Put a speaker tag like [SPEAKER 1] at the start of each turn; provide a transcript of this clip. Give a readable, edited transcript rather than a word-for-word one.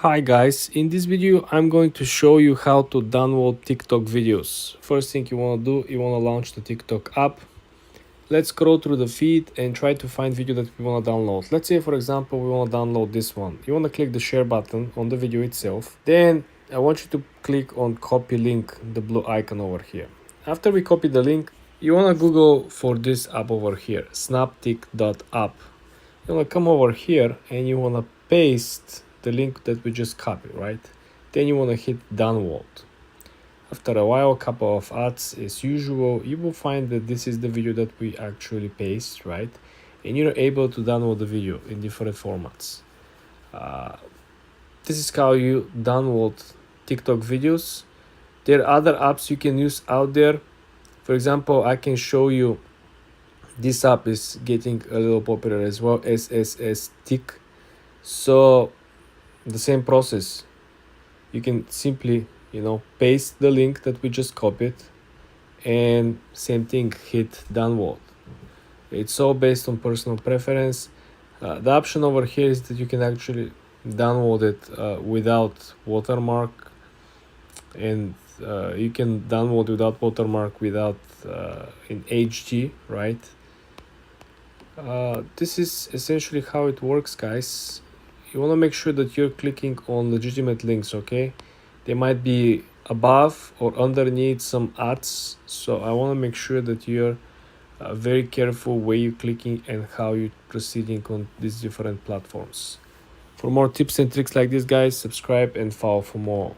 [SPEAKER 1] Hi guys, in this video I'm going to show you how to download TikTok videos. First thing you want to do, you want to launch the TikTok app. Let's scroll through the feed and try to find video that we want to download. Let's say for example we want to download this one. You want to click the share button on the video itself. Then I want you to click on copy link, the blue icon over here. After we copy the link, you want to Google for this app over here, snaptik.app. You want to come over here and you want to paste the link that we just copied, right? Then you want to hit download. After a while, a couple of ads as usual, you will find that this is the video that we actually paste, right? And you're able to download the video in different formats. This is how you download TikTok videos. There are other apps you can use out there. For example, I can show you this app is getting a little popular as well, SSS Tick. So the same process, you can simply paste the link that we just copied and same thing, hit download. It's all based on personal preference. The option over here is that you can actually download it without watermark, and you can download without watermark without in HD, right? This is essentially how it works, guys. You want to make sure that you're clicking on legitimate links, okay? They might be above or underneath some ads, so I want to make sure that you're very careful where you're clicking and how you're proceeding on these different platforms. For more tips and tricks like this, guys, subscribe and follow for more.